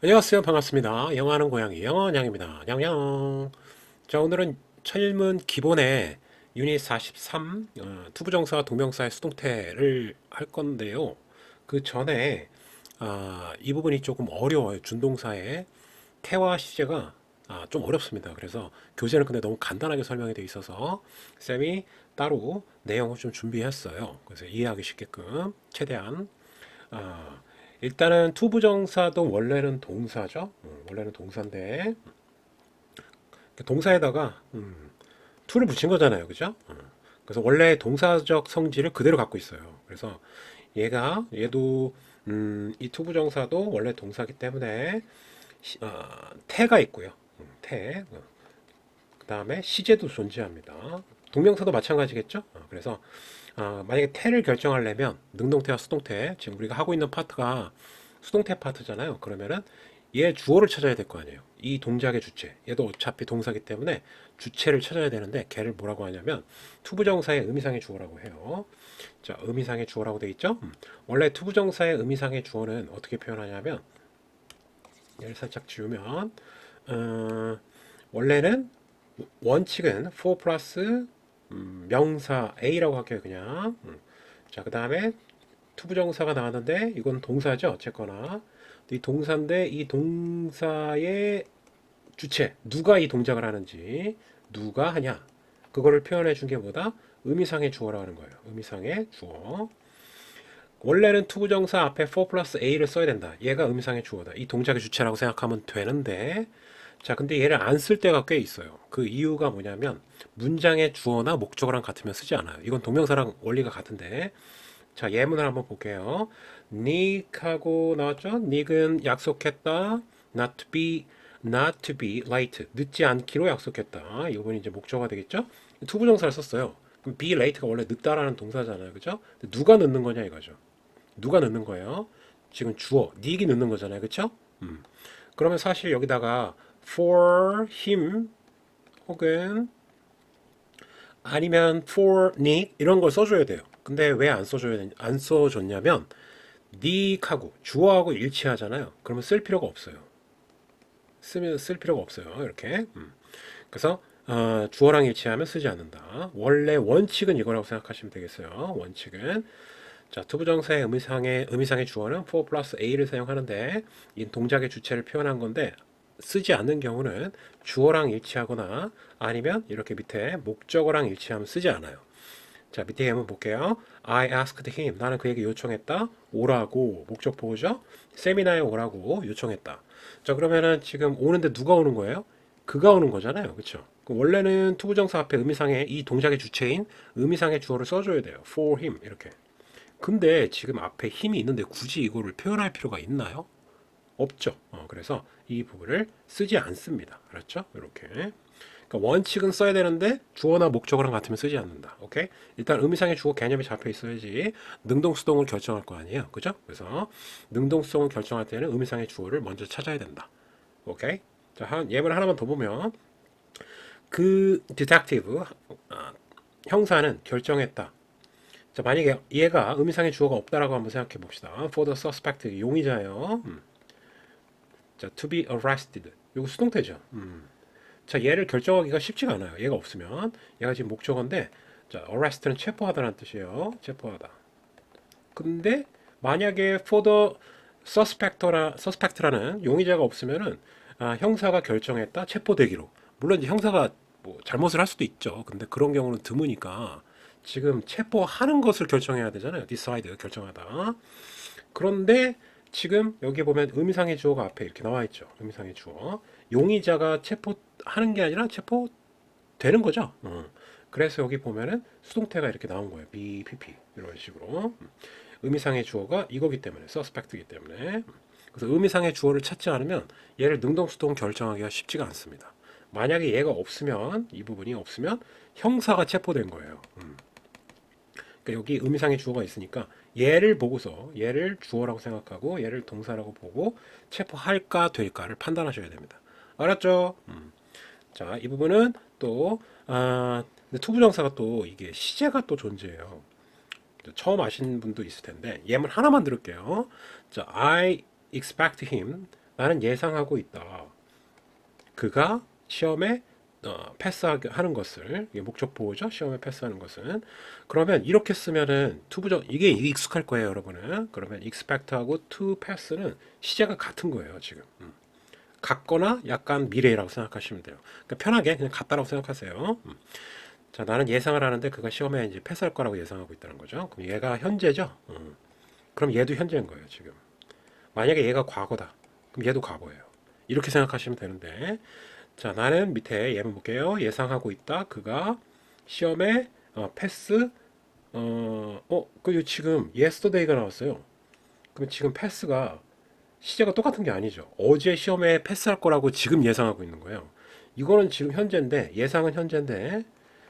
안녕하세요. 반갑습니다. 영어하는 고양이 영어냥입니다. 냥냥. 자, 오늘은 천일문 기본의 유닛 43 투부정사 동명사의 수동태를 할 건데요. 그 전에 이 부분이 조금 어려워요. 준동사의 태와 시제가 좀 어렵습니다. 그래서 교재는 근데 너무 간단하게 설명이 되어 있어서 쌤이 따로 내용을 좀 준비했어요. 그래서 이해하기 쉽게끔 최대한 아, 일단은 투부정사도 원래는 동사죠. 원래는 동사인데 그 동사에다가 to를 붙인 거잖아요, 그죠? 그래서 원래 동사적 성질을 그대로 갖고 있어요. 그래서 얘도 이 투부정사도 원래 동사기 때문에 태가 있고요. 태. 그 다음에 시제도 존재합니다. 동명사도 마찬가지겠죠? 그래서 만약에 태를 결정하려면 능동태와 수동태, 지금 우리가 하고 있는 파트가 수동태 파트잖아요. 그러면은 얘 주어를 찾아야 될 거 아니에요. 이 동작의 주체. 얘도 어차피 동사기 때문에 주체를 찾아야 되는데 걔를 뭐라고 하냐면 투부정사의 의미상의 주어라고 해요. 자, 의미상의 주어라고 돼 있죠? 원래 투부정사의 의미상의 주어는 어떻게 표현하냐면 얘를 살짝 지우면 원래는 원칙은 for 플러스 명사 A라고 할게요, 그냥. 자, 그 다음에 투부정사가 나왔는데 이건 동사죠, 어쨌거나. 이 동사인데 이 동사의 주체, 누가 이 동작을 하는지, 누가 하냐, 그거를 표현해 준 게 뭐다? 의미상의 주어라고 하는 거예요. 의미상의 주어. 원래는 투부정사 앞에 for 플러스 A를 써야 된다. 얘가 의미상의 주어다. 이 동작의 주체라고 생각하면 되는데, 자, 근데 얘를 안 쓸 때가 꽤 있어요. 그 이유가 뭐냐면 문장의 주어나 목적어랑 같으면 쓰지 않아요. 이건 동명사랑 원리가 같은데. 자, 예문을 한번 볼게요. 닉하고 나왔죠? 닉은 약속했다. not to be late. 늦지 않기로 약속했다. 이번이 이제 목적어가 되겠죠? 투부정사를 썼어요. 그럼 be late가 원래 늦다라는 동사잖아요. 그죠? 누가 늦는 거냐 이거죠. 누가 넣는 거예요? 지금 주어, 닉이 넣는 거잖아요. 그쵸? 그러면 사실 여기다가 for him 혹은 아니면 for Nick 이런 걸 써줘야 돼요. 근데 왜 안 써줬냐면 닉하고 주어하고 일치하잖아요. 그러면 쓸 필요가 없어요. 쓰면 쓸 필요가 없어요. 이렇게. 그래서 주어랑 일치하면 쓰지 않는다. 원래 원칙은 이거라고 생각하시면 되겠어요. 원칙은 자, 투부정사의 의미상의 주어는 for 플러스 a를 사용하는데 이 동작의 주체를 표현한 건데 쓰지 않는 경우는 주어랑 일치하거나 아니면 이렇게 밑에 목적어랑 일치하면 쓰지 않아요. 자, 밑에 한번 볼게요. I asked him. 나는 그에게 요청했다. 오라고. 목적 보호죠? 세미나에 오라고 요청했다. 자, 그러면은 지금 오는데 누가 오는 거예요? 그가 오는 거잖아요. 그쵸? 원래는 투부정사 앞에 의미상의 이 동작의 주체인 의미상의 주어를 써줘야 돼요. for him. 이렇게. 근데 지금 앞에 힘이 있는데 굳이 이거를 표현할 필요가 있나요? 없죠. 그래서 이 부분을 쓰지 않습니다. 알았죠? 이렇게. 그러니까 원칙은 써야 되는데 주어나 목적어랑 같으면 쓰지 않는다. 오케이? 일단 의미상의 주어 개념이 잡혀 있어야지 능동수동을 결정할 거 아니에요. 그죠? 그래서 능동수동을 결정할 때는 의미상의 주어를 먼저 찾아야 된다. 오케이? 자, 예문 하나만 더 보면 그 디텍티브 형사는 결정했다. 자, 만약에 얘가 의미상의 주어가 없다라고 한번 생각해 봅시다. For the suspect 용의자예요. 자, to be arrested. 이거 수동태죠. 자, 얘를 결정하기가 쉽지가 않아요. 얘가 없으면. 얘가 지금 목적어인데, 자, arrest는 체포하다라는 뜻이에요. 체포하다. 근데 만약에 for the suspect라는 용의자가 없으면은 형사가 결정했다 체포되기로. 물론 이제 형사가 뭐 잘못을 할 수도 있죠. 근데 그런 경우는 드무니까 지금 체포하는 것을 결정해야 되잖아요. decide 결정하다. 그런데 지금 여기 보면 의미상의 주어가 앞에 이렇게 나와 있죠. 의미상의 주어. 용의자가 체포하는 게 아니라 체포되는 거죠. 그래서 여기 보면은 수동태가 이렇게 나온 거예요. BPP 이런 식으로. 의미상의 주어가 이거기 때문에 suspect이기 때문에. 그래서 의미상의 주어를 찾지 않으면 얘를 능동수동 결정하기가 쉽지가 않습니다. 만약에 얘가 없으면 이 부분이 없으면 형사가 체포된 거예요. 그러니까 여기 의미상의 주어가 있으니까 얘를 보고서 얘를 주어라고 생각하고 얘를 동사라고 보고 체포할까 될까를 판단하셔야 됩니다. 알았죠? 자, 이 부분은 또 근데 투부정사가 또 이게 시제가 또 존재해요. 처음 아시는 분도 있을 텐데 예문 하나만 들을게요. 자, I expect him 나는 예상하고 있다. 그가 시험에 패스하는 것을, 이게 목적 보호죠. 시험에 패스하는 것은. 그러면 이렇게 쓰면은 투부정, 이게 익숙할 거예요, 여러분은. 그러면 expect하고 to pass는 시제가 같은 거예요, 지금. 같거나 약간 미래라고 생각하시면 돼요. 그러니까 편하게 그냥 같다라고 생각하세요. 자, 나는 예상을 하는데 그가 시험에 이제 패스할 거라고 예상하고 있다는 거죠. 그럼 얘가 현재죠. 그럼 얘도 현재인 거예요, 지금. 만약에 얘가 과거다. 그럼 얘도 과거예요. 이렇게 생각하시면 되는데, 자, 나는 밑에 예문 볼게요. 예상하고 있다. 그가 시험에 패스, 그 지금 yesterday가 나왔어요. 그럼 지금 패스가 시제가 똑같은 게 아니죠. 어제 시험에 패스할 거라고 지금 예상하고 있는 거예요. 이거는 지금 현재인데, 예상은 현재인데,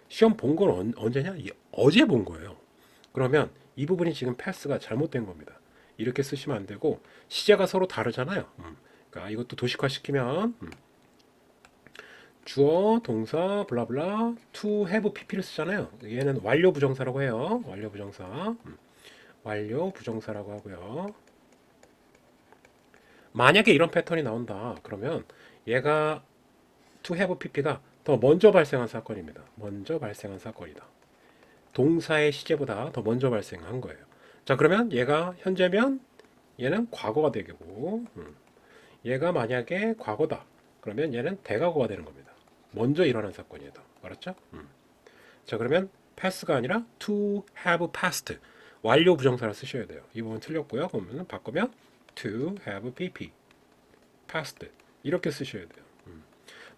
시험 본 건 언제냐? 어제 본 거예요. 그러면 이 부분이 지금 패스가 잘못된 겁니다. 이렇게 쓰시면 안 되고, 시제가 서로 다르잖아요. 그러니까 이것도 도식화시키면, 주어, 동사, 블라블라, to have pp를 쓰잖아요. 얘는 완료 부정사라고 해요. 완료 부정사. 완료 부정사라고 하고요. 만약에 이런 패턴이 나온다. 그러면 얘가 to have pp가 더 먼저 발생한 사건입니다. 먼저 발생한 사건이다. 동사의 시제보다 더 먼저 발생한 거예요. 자, 그러면 얘가 현재면 얘는 과거가 되고, 얘가 만약에 과거다. 그러면 얘는 대과거가 되는 겁니다. 먼저 일어난 사건이다. 알았죠? 자, 그러면 pass가 아니라 to have passed. 완료 부정사를 쓰셔야 돼요. 이 부분 틀렸고요. 그러면 바꾸면 to have pp. passed. 이렇게 쓰셔야 돼요.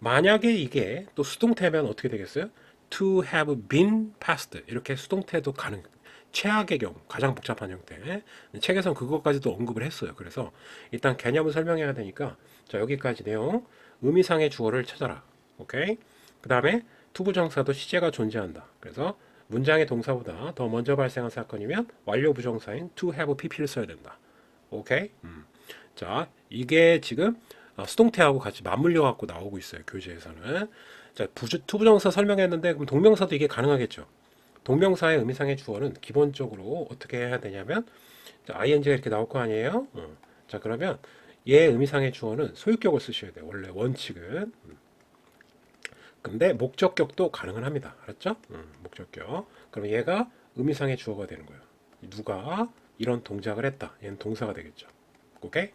만약에 이게 또 수동태면 어떻게 되겠어요? to have been passed. 이렇게 수동태도 가능. 최악의 경우, 가장 복잡한 형태. 책에서는 그것까지도 언급을 했어요. 그래서 일단 개념을 설명해야 되니까 자, 여기까지 내용. 의미상의 주어를 찾아라. 오케이? 그 다음에 투부정사도 시제가 존재한다. 그래서 문장의 동사보다 더 먼저 발생한 사건이면 완료 부정사인 to have pp를 써야 된다. 오케이? 자, 이게 지금 수동태하고 같이 맞물려 갖고 나오고 있어요. 교재에서는. 자, 투부정사 설명했는데 그럼 동명사도 이게 가능하겠죠. 동명사의 의미상의 주어는 기본적으로 어떻게 해야 되냐면 자, ing가 이렇게 나올 거 아니에요? 자, 그러면 얘 의미상의 주어는 소유격을 쓰셔야 돼요. 원래 원칙은. 근데 목적격도 가능은 합니다. 알았죠? 목적격. 그럼 얘가 의미상의 주어가 되는 거예요. 누가 이런 동작을 했다. 얘는 동사가 되겠죠. 오케이?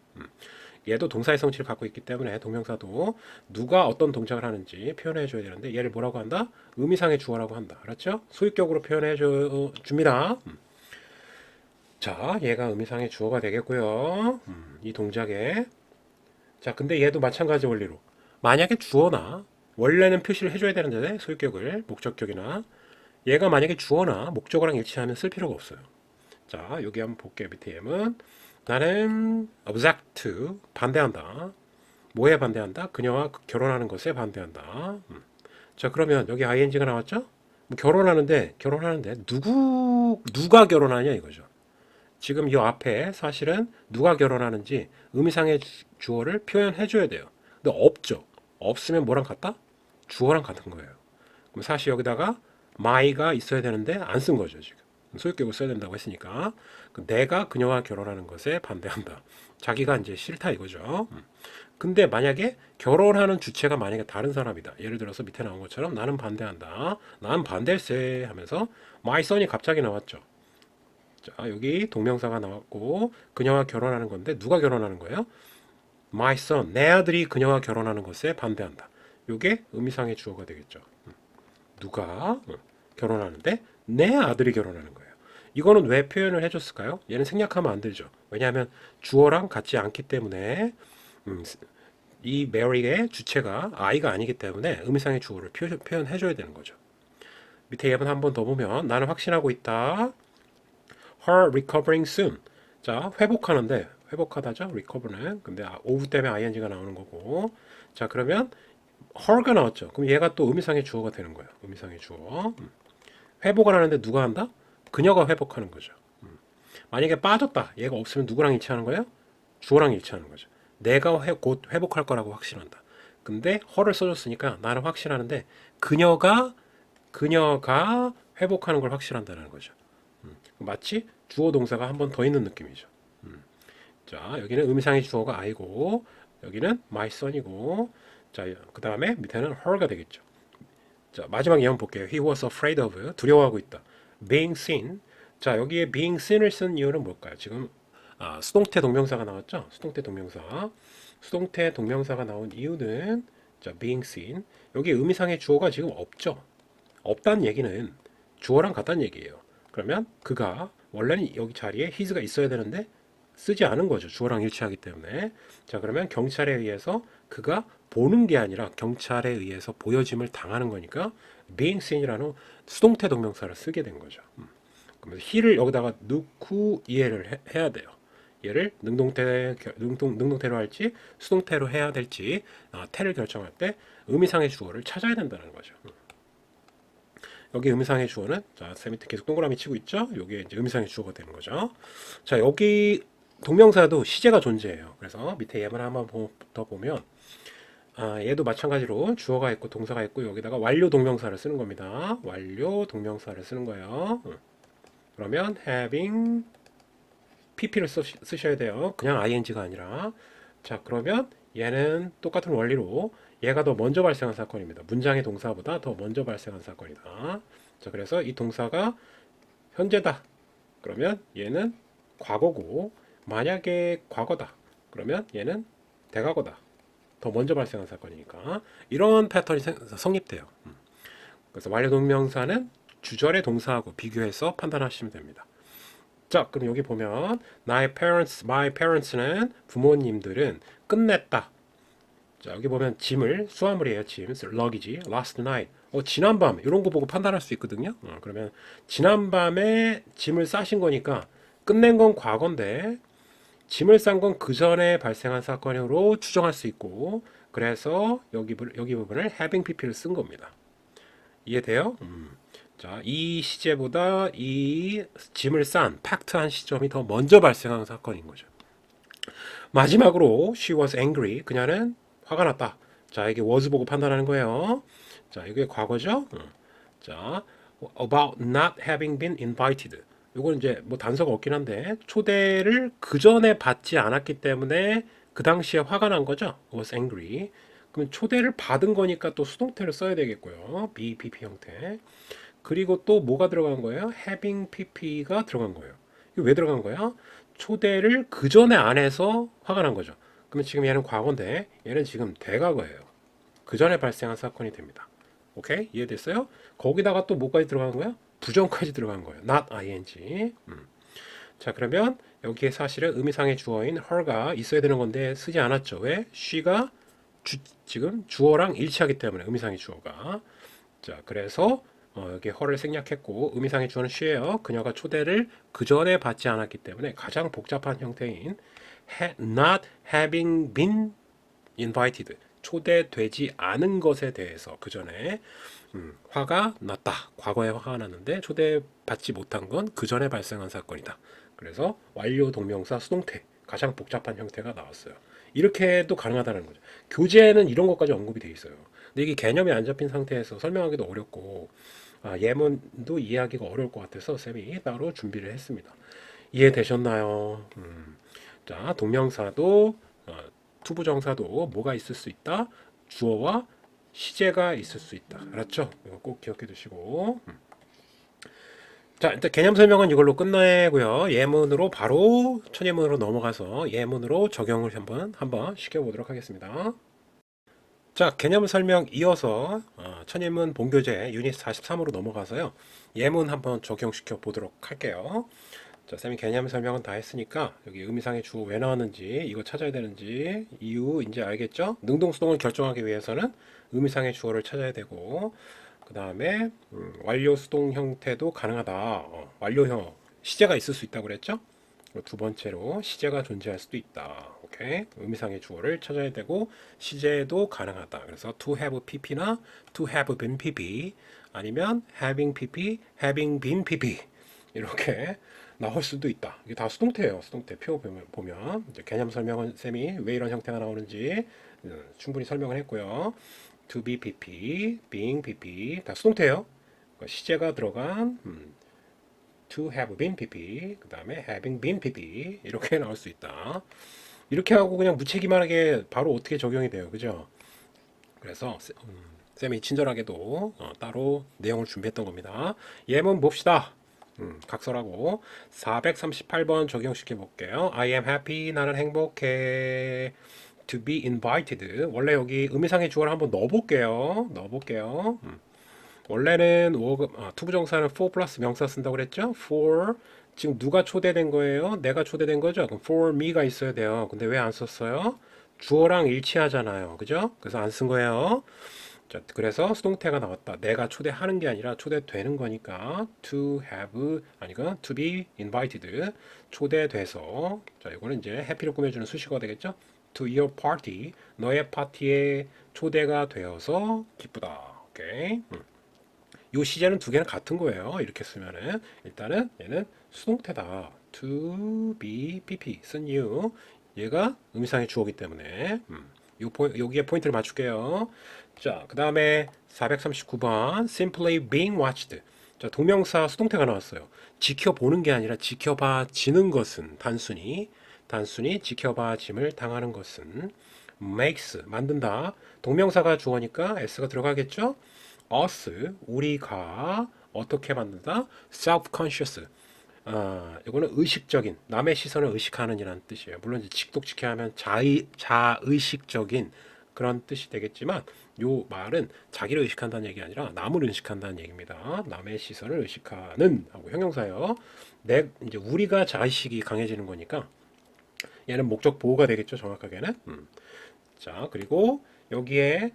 얘도 동사의 성질을 갖고 있기 때문에 동명사도 누가 어떤 동작을 하는지 표현해 줘야 되는데 얘를 뭐라고 한다? 의미상의 주어라고 한다. 알았죠? 소유격으로 표현해 줍니다. 자, 얘가 의미상의 주어가 되겠고요. 이 동작에 자, 근데 얘도 마찬가지 원리로 만약에 주어나 원래는 표시를 해줘야 되는데 소유격을 목적격이나 얘가 만약에 주어나 목적어랑 일치하면 쓸 필요가 없어요. 자, 여기 한번 볼게요. 밑에 M은 나는 object 반대한다. 뭐에 반대한다? 그녀와 결혼하는 것에 반대한다. 자, 그러면 여기 ing가 나왔죠? 뭐 결혼하는데 누가 결혼하냐 이거죠. 지금 이 앞에 사실은 누가 결혼하는지 의미상의 주어를 표현해 줘야 돼요. 근데 없죠. 없으면 뭐랑 같다? 주어랑 같은 거예요. 그럼 사실 여기다가 my가 있어야 되는데 안 쓴 거죠, 지금. 소유격을 써야 된다고 했으니까. 내가 그녀와 결혼하는 것에 반대한다. 자기가 이제 싫다 이거죠. 근데 만약에 결혼하는 주체가 만약에 다른 사람이다. 예를 들어서 밑에 나온 것처럼 나는 반대한다. 난 반댈세 하면서 my son이 갑자기 나왔죠. 자, 여기 동명사가 나왔고 그녀와 결혼하는 건데 누가 결혼하는 거예요? My son, 내 아들이 그녀와 결혼하는 것에 반대한다. 이게 의미상의 주어가 되겠죠. 누가 결혼하는데 내 아들이 결혼하는 거예요. 이거는 왜 표현을 해줬을까요? 얘는 생략하면 안 되죠. 왜냐하면 주어랑 같지 않기 때문에 이 Mary의 주체가 I가 아니기 때문에 의미상의 주어를 표현해줘야 되는 거죠. 밑에 예문 한 번 더 보면 나는 확신하고 있다. Her recovering soon. 자, 회복하다죠. recover는. 근데 오브 때문에 ing가 나오는 거고. 자, 그러면 her가 나왔죠. 그럼 얘가 또 의미상의 주어가 되는 거예요. 의미상의 주어. 회복을 하는데 누가 한다? 그녀가 회복하는 거죠. 만약에 빠졌다. 얘가 없으면 누구랑 일치하는 거예요? 주어랑 일치하는 거죠. 내가 곧 회복할 거라고 확신한다. 근데 her를 써줬으니까 나는 확신하는데 그녀가 회복하는 걸 확신한다는 거죠. 마치 주어 동사가 한 번 더 있는 느낌이죠. 자, 여기는 의미상의 주어가 I고 여기는 my son이고, 자, 그 다음에 밑에는 her가 되겠죠. 자, 마지막 예문 볼게요. He was afraid of, 두려워하고 있다. being seen. 자, 여기에 being seen을 쓴 이유는 뭘까요? 지금 수동태 동명사가 나왔죠? 수동태 동명사. 수동태 동명사가 나온 이유는 자, being seen. 여기 의미상의 주어가 지금 없죠. 없다는 얘기는 주어랑 같다는 얘기예요. 그러면 그가 원래는 여기 자리에 his가 있어야 되는데 쓰지 않은 거죠. 주어랑 일치하기 때문에. 자, 그러면 경찰에 의해서 그가 보는 게 아니라 경찰에 의해서 보여짐을 당하는 거니까 being seen이라는 수동태 동명사를 쓰게 된 거죠. 그러면서 he를 여기다가 넣고 이해를 해야 돼요. 얘를 능동태로 할지 수동태로 해야 될지 태를 결정할 때 의미상의 주어를 찾아야 된다는 거죠. 여기 의미상의 주어는 자, 쌤 밑에 계속 동그라미 치고 있죠? 여기에 이제 의미상의 주어가 되는 거죠. 자, 여기 동명사도 시제가 존재해요. 그래서 밑에 예문 한번 더 보면 얘도 마찬가지로 주어가 있고 동사가 있고 여기다가 완료 동명사를 쓰는 겁니다. 완료 동명사를 쓰는 거예요. 그러면 having pp를 쓰셔야 돼요. 그냥 ing가 아니라. 자, 그러면 얘는 똑같은 원리로 얘가 더 먼저 발생한 사건입니다. 문장의 동사보다 더 먼저 발생한 사건이다. 자, 그래서 이 동사가 현재다. 그러면 얘는 과거고, 만약에 과거다. 그러면 얘는 대과거다. 더 먼저 발생한 사건이니까 이런 패턴이 성립돼요. 그래서 완료 동명사는 주절의 동사하고 비교해서 판단하시면 됩니다. 자, 그럼 여기 보면 my parents는 부모님들은 끝냈다. 자, 여기 보면 짐을 수화물이에요. 짐, luggage, last night. 지난밤 이런 거 보고 판단할 수 있거든요. 그러면 지난밤에 짐을 싸신 거니까 끝낸 건 과거인데 짐을 싼 건 그 전에 발생한 사건으로 추정할 수 있고 그래서 여기 부분을 having pp를 쓴 겁니다. 이해돼요? 자, 이 시제보다 이 짐을 싼 팩트한 시점이 더 먼저 발생한 사건인 거죠. 마지막으로 she was angry. 그녀는 화가 났다. 자, 이게 was 보고 판단하는 거예요. 자, 이게 과거죠. 자, about not having been invited. 이건 이제 뭐 단서가 없긴 한데 초대를 그 전에 받지 않았기 때문에 그 당시에 화가 난 거죠. was angry. 그럼 초대를 받은 거니까 또 수동태를 써야 되겠고요. BPP 형태. 그리고 또 뭐가 들어간 거예요? having pp가 들어간 거예요. 이게 왜 들어간 거야? 초대를 그 전에 안 해서 화가 난 거죠. 그러면 지금 얘는 과거인데 얘는 지금 대과거예요. 그 전에 발생한 사건이 됩니다. 오케이? 이해됐어요? 거기다가 또 뭐까지 들어간 거야? 부정까지 들어간 거예요. not ing. 자, 그러면 여기에 사실은 의미상의 주어인 her가 있어야 되는 건데 쓰지 않았죠. 왜? she가 지금 주어랑 일치하기 때문에 의미상의 주어가. 자, 그래서 여기 her를 생략했고 의미상의 주어는 she예요. 그녀가 초대를 그 전에 받지 않았기 때문에 가장 복잡한 형태인 not having been invited 초대되지 않은 것에 대해서 그 전에 화가 났다. 과거에 화가 났는데 초대받지 못한 건 그 전에 발생한 사건이다. 그래서 완료 동명사 수동태 가장 복잡한 형태가 나왔어요. 이렇게도 가능하다는 거죠. 교재에는 이런 것까지 언급이 돼 있어요. 근데 이게 개념이 안 잡힌 상태에서 설명하기도 어렵고 예문도 이해하기가 어려울 것 같아서 쌤이 따로 준비를 했습니다. 이해되셨나요? 자, 동명사도 투부정사도 뭐가 있을 수 있다? 주어와 시제가 있을 수 있다. 알았죠? 이거 꼭 기억해 두시고. 자, 일단 개념 설명은 이걸로 끝내고요. 예문으로 바로 첫 예문으로 넘어가서 예문으로 적용을 한번 시켜보도록 하겠습니다. 자, 개념 설명 이어서 첫 예문 본교재 유닛 43으로 넘어가서요. 예문 한번 적용시켜 보도록 할게요. 자, 쌤이 개념 설명은 다 했으니까 여기 의미상의 주어 왜 나왔는지 이거 찾아야 되는지 이유 이제 알겠죠? 능동수동을 결정하기 위해서는 의미상의 주어를 찾아야 되고 그 다음에 완료 수동 형태도 가능하다. 완료형 시제가 있을 수 있다고 그랬죠? 두 번째로 시제가 존재할 수도 있다. 오케이? 의미상의 주어를 찾아야 되고 시제도 가능하다. 그래서 to have pp나 to have been pp 아니면 having pp, having been pp 이렇게 나올 수도 있다. 이게 다 수동태예요. 수동태 표 보면 이제 개념 설명은 쌤이 왜 이런 형태가 나오는지 충분히 설명을 했고요. to be pp, being pp 다 수동태예요. 시제가 들어간 to have been pp 그 다음에 having been pp 이렇게 나올 수 있다. 이렇게 하고 그냥 무책임하게 바로 어떻게 적용이 돼요. 그죠? 그래서 쌤이 친절하게도 따로 내용을 준비했던 겁니다. 예문 봅시다. 각설하고 438번 적용시켜 볼게요. I am happy. 나는 행복해. To be invited. 원래 여기 의미상의 주어를 한번 넣어볼게요. 넣어볼게요. 원래는 투부정사는 for 플러스 명사 쓴다고 그랬죠? For 지금 누가 초대된 거예요? 내가 초대된 거죠? 그럼 for me가 있어야 돼요. 근데 왜 안 썼어요? 주어랑 일치하잖아요. 그죠? 그래서 안 쓴 거예요. 자, 그래서 수동태가 나왔다. 내가 초대하는 게 아니라 초대되는 거니까 to have 아니가 to be invited 초대돼서 자, 이거는 이제 해피를 꾸며주는 수식어가 되겠죠? To your party 너의 파티에 초대가 되어서 기쁘다. 오케이. 요 시제는 두 개는 같은 거예요. 이렇게 쓰면은 일단은 얘는 수동태다. to be pp 쓴 이유 얘가 의미상의 주어기 때문에 여기에 포인트를 맞출게요. 자, 그 다음에 439번 simply being watched. 자, 동명사 수동태가 나왔어요. 지켜보는 게 아니라 지켜봐지는 것은 단순히 지켜봐짐을 당하는 것은 makes 만든다. 동명사가 주어니까 s가 들어가겠죠? us 우리가 어떻게 만든다? self-conscious 이거는 의식적인 남의 시선을 의식하는이라는 뜻이에요. 물론 이제 직독직해 하면 자의식적인 그런 뜻이 되겠지만 요 말은 자기를 의식한다는 얘기 아니라 남을 의식한다는 얘기입니다. 남의 시선을 의식하는 하고 형용사예요. 이제 우리가 자의식이 강해지는 거니까 얘는 목적 보호가 되겠죠. 정확하게는. 자, 그리고 여기에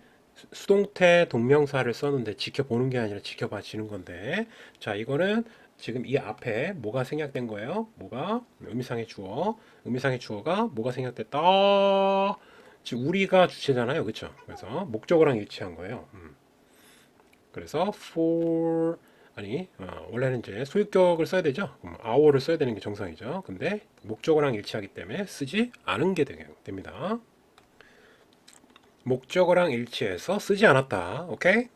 수동태 동명사를 썼는데 지켜보는 게 아니라 지켜봐지는 건데 자 이거는 지금 이 앞에 뭐가 생략된 거예요? 뭐가 의미상의 주어가 뭐가 생략됐다. 지금 우리가 주체잖아요, 그렇죠? 그래서 목적어랑 일치한 거예요. 그래서 for 아니 원래는 이제 소유격을 써야 되죠. our를 써야 되는 게 정상이죠. 근데 목적어랑 일치하기 때문에 쓰지 않은 게 됩니다. 목적어랑 일치해서 쓰지 않았다. 오케이?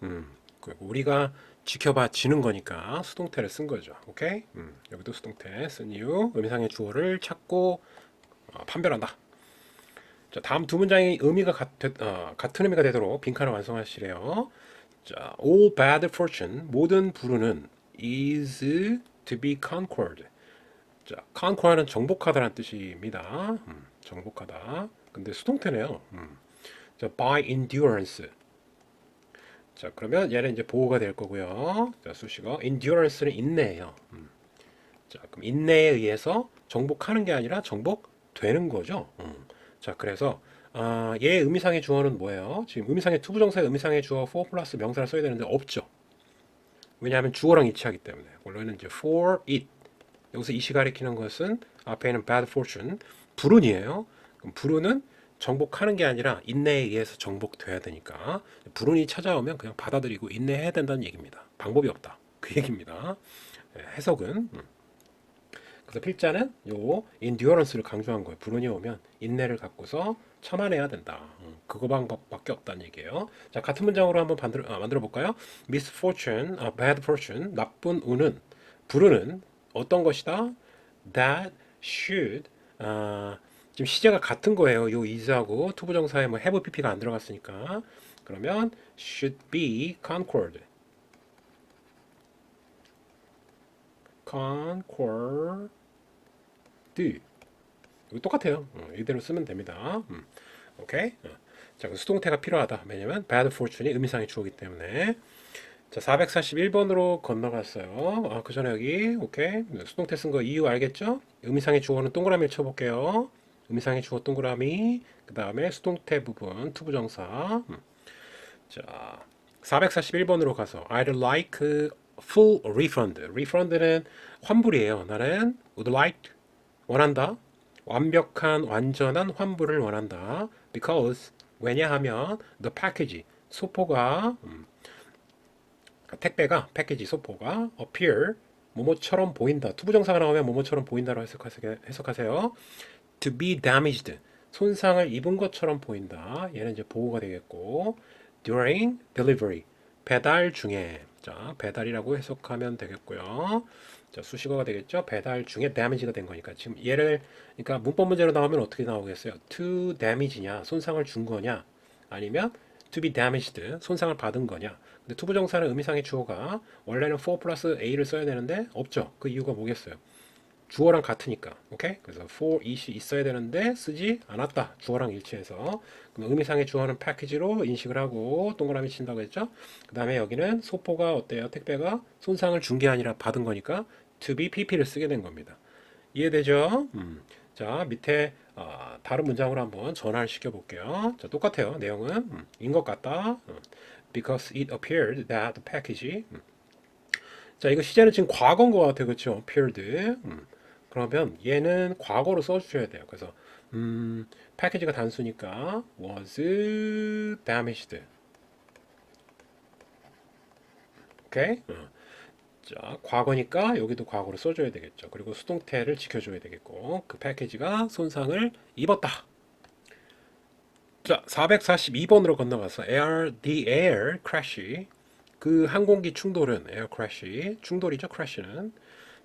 그리고 우리가 지켜봐지는 거니까 수동태를 쓴 거죠. 오케이? 여기도 수동태 쓴 이유 의미상의 주어를 찾고 판별한다. 자, 다음 두 문장이 의미가 같은 의미가 되도록 빈칸을 완성하시래요. 자, all bad fortune 모든 불운은 is to be conquered. 자, conquer는 정복하다라는 뜻입니다. 정복하다. 근데 수동태네요. 자, by endurance. 자, 그러면 얘는 이제 보호가 될 거고요. 자, 수식어 endurance는 인내예요. 자, 그럼 인내에 의해서 정복하는 게 아니라 정복되는 거죠. 자, 그래서 얘 의미상의 주어는 뭐예요? 지금 의미상의 투부정사의 의미상의 주어 for 플러스 명사를 써야 되는데 없죠. 왜냐하면 주어랑 일치하기 때문에. 원래는 이제 for it. 여기서 it이 가리키는 것은 앞에 있는 bad fortune 불운이에요. 그럼 불운은 정복하는 게 아니라 인내에 의해서 정복돼야 되니까 불운이 찾아오면 그냥 받아들이고 인내해야 된다는 얘기입니다. 방법이 없다. 그 얘기입니다. 해석은 그래서 필자는 요 endurance를 강조한 거예요. 불운이 오면 인내를 갖고서 참아내야 된다. 그거 방법밖에 없다는 얘기예요. 자, 같은 문장으로 한번 만들어 볼까요? misfortune, bad fortune, 나쁜 운은 불운은 어떤 것이다? That should 지금 시제가 같은 거예요. 요 is하고 투부정사에 뭐 have pp가 안 들어갔으니까 그러면 should be conquered. conquered 이거 똑같아요. 이대로 쓰면 됩니다. 오케이. 자, 수동태가 필요하다. 왜냐면 bad fortune이 의미상의 주어이기 때문에. 자, 441번으로 건너갔어요. 그 전에 여기 오케이. 수동태 쓴 거 이유 알겠죠? 의미상의 주어는 동그라미를 쳐볼게요. 의미상의 주어 동그라미. 그 다음에 수동태 부분 투부정사. 자, 441번으로 가서 I'd like full refund. refund는 환불이에요. 나는 would like 원한다. 완벽한 완전한 환불을 원한다. Because 왜냐하면 the package 소포가 택배가 패키지 소포가 appear 뭐뭐처럼 보인다. 투부정사가 나오면 뭐뭐처럼 보인다로 해석하세요. To be damaged 손상을 입은 것처럼 보인다. 얘는 이제 보호가 되겠고 during delivery 배달 중에 자 배달이라고 해석하면 되겠고요. 자, 수식어가 되겠죠. 배달 중에 damage가 된 거니까 지금 얘를 그러니까 문법 문제로 나오면 어떻게 나오겠어요? to damage냐 손상을 준 거냐 아니면 to be damaged 손상을 받은 거냐. 근데 투부정사는 의미상의 주어가 원래는 for 플러스 a를 써야 되는데 없죠. 그 이유가 뭐겠어요? 주어랑 같으니까. 오케이? 그래서 for it이 있어야 되는데 쓰지 않았다. 주어랑 일치해서. 그럼 의미상의 주어는 패키지로 인식을 하고 동그라미 친다고 했죠? 그 다음에 여기는 소포가 어때요? 택배가 손상을 준 게 아니라 받은 거니까 to be pp를 쓰게 된 겁니다. 이해되죠? 자, 밑에 다른 문장으로 한번 전환을 시켜볼게요. 자, 똑같아요. 내용은 인 것 같다. Because it appeared that the package. 자, 이거 시제는 지금 과거인 것 같아요. 그렇죠? appeared. 그러면 얘는 과거로 써주셔야 돼요. 그래서 패키지가 단수니까 was damaged. 오케이? 자, 과거니까 여기도 과거로 써줘야 되겠죠. 그리고 수동태를 지켜줘야 되겠고 그 패키지가 손상을 입었다. 자, 442번으로 건너가서 the air crash. 그 항공기 충돌은 air crash. 충돌이죠, crash는.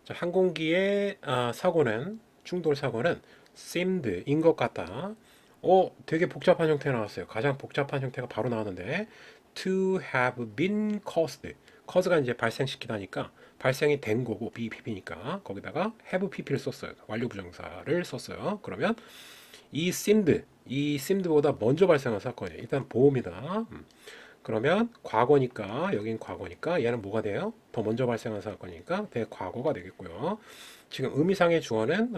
자, 항공기의 사고는 충돌 사고는 seemed 인 것 같다. 되게 복잡한 형태 나왔어요. 가장 복잡한 형태가 바로 나왔는데 to have been caused. cause가 이제 발생시키다니까 발생이 된 거고 BPP니까 거기다가 have PP를 썼어요. 완료 부정사를 썼어요. 그러면 이 seemed보다 먼저 발생한 사건이에요. 일단 보호입니다. 그러면 과거니까 여긴 과거니까 얘는 뭐가 돼요? 더 먼저 발생한 사건이니까 대과거가 되겠고요. 지금 의미상의 주어는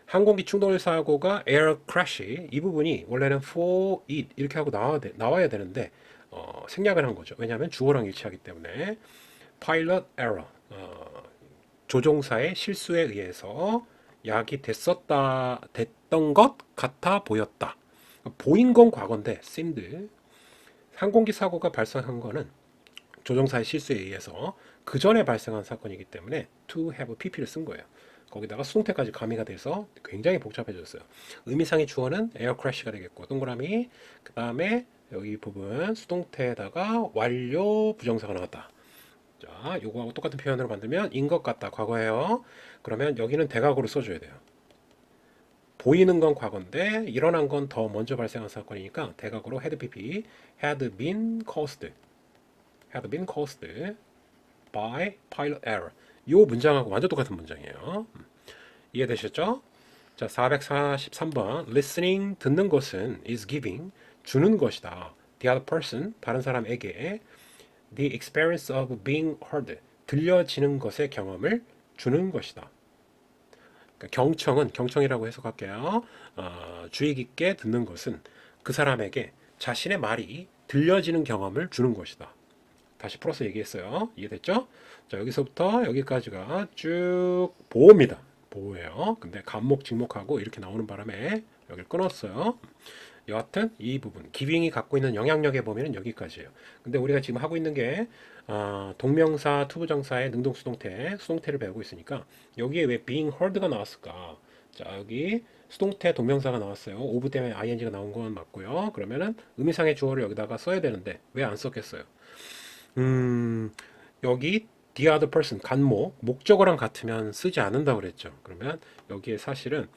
항공기 충돌 사고가 air crash 이 부분이 원래는 for it 이렇게 하고 나와야 되는데 생략을 한 거죠. 왜냐하면 주어랑 일치하기 때문에 pilot error 조종사의 실수에 의해서 약이 됐던 것 같아 보였다. 보인 건 과거인데 seemed 항공기 사고가 발생한 거는 조종사의 실수에 의해서 그 전에 발생한 사건이기 때문에 to have pp를 쓴 거예요. 거기다가 수동태까지 가미가 돼서 굉장히 복잡해졌어요. 의미상의 주어는 air crash가 되겠고 동그라미 그 다음에 여기 부분 수동태에다가 완료 부정사가 나왔다. 자, 요거하고 똑같은 표현으로 만들면 인 것 같다 과거예요. 그러면 여기는 대각으로 써줘야 돼요. 보이는 건 과거인데 일어난 건 더 먼저 발생한 사건이니까 대각으로 had pp had been caused by pilot error. 요 문장하고 완전 똑같은 문장이에요. 이해되셨죠? 자, 443번 listening 듣는 것은 is giving 주는 것이다. the other person 다른 사람에게 the experience of being heard 들려지는 것의 경험을 주는 것이다. 그러니까 경청이라고 해석할게요. 주의 깊게 듣는 것은 그 사람에게 자신의 말이 들려지는 경험을 주는 것이다. 다시 풀어서 얘기했어요. 이해됐죠? 자, 여기서부터 여기까지가 쭉 보호입니다. 보호예요. 근데 간목, 직목하고 이렇게 나오는 바람에 여기를 끊었어요. 여하튼 이 부분 기빙이 갖고 있는 영향력에 보면 여기까지예요. 근데 우리가 지금 하고 있는 게 동명사, 투부정사의 수동태를 배우고 있으니까 여기에 왜 being heard가 나왔을까? 자, 여기 수동태 동명사가 나왔어요. 오브 때문에 ing가 나온 건 맞고요. 그러면은 의미상의 주어를 여기다가 써야 되는데 왜 안 썼겠어요? 여기 the other person 목적어랑 같으면 쓰지 않는다고 그랬죠. 그러면 여기에 사실은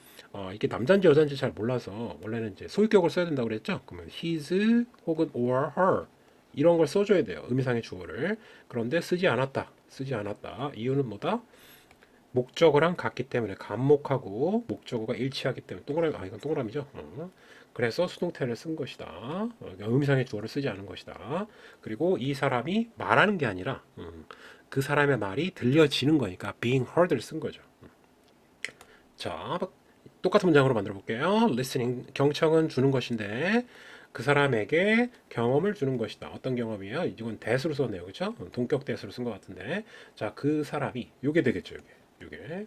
이게 남자인지 여자인지 잘 몰라서 원래는 이제 소유격을 써야 된다고 그랬죠. 그러면 his 혹은 or her 이런 걸 써줘야 돼요. 의미상의 주어를. 그런데 쓰지 않았다. 이유는 뭐다? 목적어랑 같기 때문에 간목하고 목적어가 일치하기 때문에 이건 동그라미죠. 그래서 수동태를 쓴 것이다. 의미상의 주어를 쓰지 않은 것이다. 그리고 이 사람이 말하는 게 아니라 그 사람의 말이 들려지는 거니까 being heard를 쓴 거죠. 자, 똑같은 문장으로 만들어 볼게요. listening 경청은 주는 것인데 그 사람에게 경험을 주는 것이다. 어떤 경험이에요? 이건 대수로 썼네요. 그렇죠? 동격 대수로 쓴 것 같은데. 자, 그 사람이 요게 되겠죠. 요게.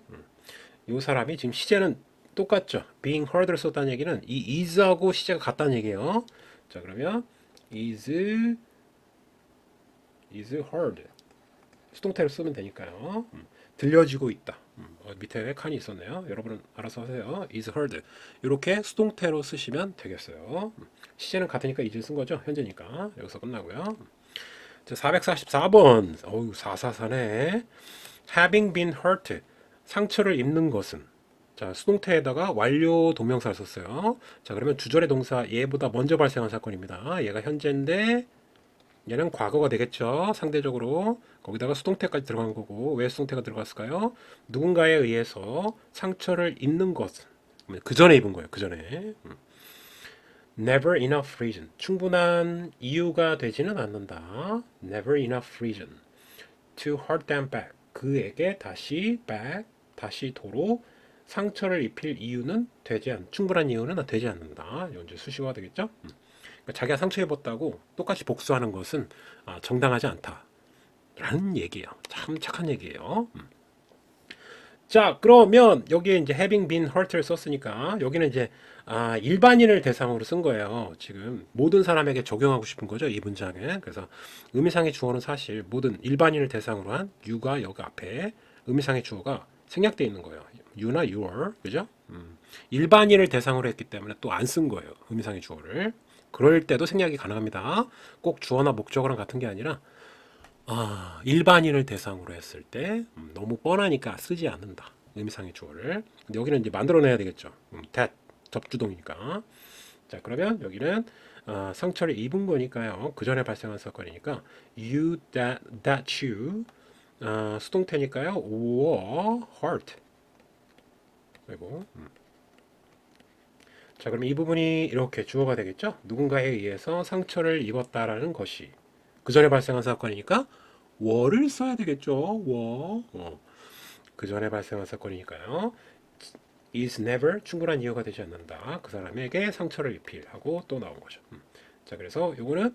요 사람이 지금 시제는 똑같죠. being heard를 썼다는 얘기는 이 is하고 시제가 같다는 얘기예요. 자, 그러면 is heard 수동태를 쓰면 되니까요. 들려지고 있다. 밑에 칸이 있었네요. 여러분은 알아서 하세요. is heard 이렇게 수동태로 쓰시면 되겠어요. 시제는 같으니까 is를 쓴 거죠. 현재니까. 여기서 끝나고요. 자, 444번. 어우, 444네. having been hurt, 상처를 입는 것은. 자, 수동태에다가 완료 동명사를 썼어요. 자, 그러면 주절의 동사 얘보다 먼저 발생한 사건입니다. 얘가 현재인데 얘는 과거가 되겠죠. 상대적으로. 거기다가 수동태까지 들어간 거고 왜 수동태가 들어갔을까요? 누군가에 의해서 상처를 입는 것은. 그 전에 입은 거예요. 그 전에. Never enough reason. 충분한 이유가 되지는 않는다. Never enough reason to hurt them back. 그에게 다시 back, 다시 도로 상처를 입힐 이유는 충분한 이유는 되지 않는다. 이건 이제 수식어가 되겠죠? 그러니까 자기가 상처 입었다고 똑같이 복수하는 것은 정당하지 않다. 라는 얘기예요. 참 착한 얘기예요. 자, 그러면 여기에 이제 having been hurt를 썼으니까 여기는 이제 일반인을 대상으로 쓴 거예요. 지금 모든 사람에게 적용하고 싶은 거죠, 이 문장에. 그래서 의미상의 주어는 사실 모든 일반인을 대상으로 한 you가 여기 앞에 의미상의 주어가 생략되어 있는 거예요. you나 your, 그죠? 일반인을 대상으로 했기 때문에 또 안 쓴 거예요, 의미상의 주어를. 그럴 때도 생략이 가능합니다. 꼭 주어나 목적어랑 같은 게 아니라 일반인을 대상으로 했을 때 너무 뻔하니까 쓰지 않는다. 의미상의 주어를. 근데 여기는 이제 만들어내야 되겠죠. that 접주동이니까. 자, 그러면 여기는 상처를 입은 거니까요. 그 전에 발생한 사건이니까 you that you 수동태니까요. were hurt. 그리고 자, 그럼 이 부분이 이렇게 주어가 되겠죠? 누군가에 의해서 상처를 입었다라는 것이 그 전에 발생한 사건이니까 were를 써야 되겠죠. were. 그 전에 발생한 사건이니까요. is never 충분한 이유가 되지 않는다. 그 사람에게 상처를 입힐 하고 또 나온 거죠. 자, 그래서 요거는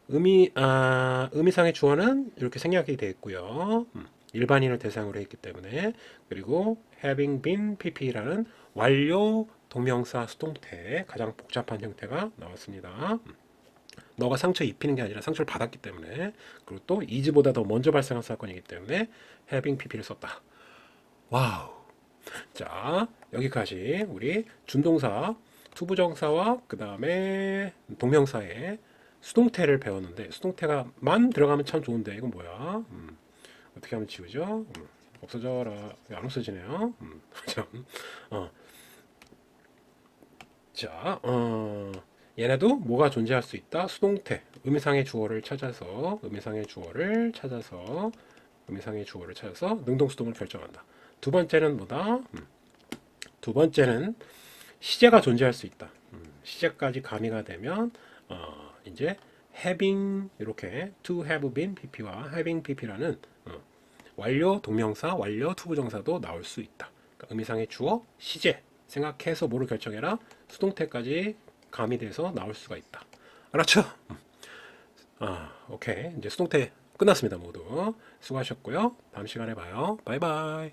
의미상의 주어는 이렇게 생략이 되어 있고요. 일반인을 대상으로 했기 때문에. 그리고 having been pp라는 완료 동명사 수동태 가장 복잡한 형태가 나왔습니다. 너가 상처 입히는 게 아니라 상처를 받았기 때문에. 그리고 또 is보다 더 먼저 발생한 사건이기 때문에 having pp를 썼다. 와우. 자, 여기까지 우리 준동사, 투부정사와 그 다음에 동명사의 수동태를 배웠는데 수동태가만 들어가면 참 좋은데 이건 뭐야? 어떻게 하면 지우죠? 없어져라. 안 없어지네요. 참. 자, 얘네도 뭐가 존재할 수 있다? 수동태, 의미상의 주어를 찾아서 능동수동을 결정한다. 두 번째는 뭐다? 두 번째는 시제가 존재할 수 있다. 시제까지 가미가 되면 이제 having 이렇게 to have been pp와 having pp라는 완료 동명사, 완료 투부정사도 나올 수 있다. 그러니까 의미상의 주어, 시제 생각해서 뭐를 결정해라. 수동태까지 가미돼서 나올 수가 있다. 알았죠? 오케이. 이제 수동태 끝났습니다. 모두 수고하셨고요. 다음 시간에 봐요. 바이바이.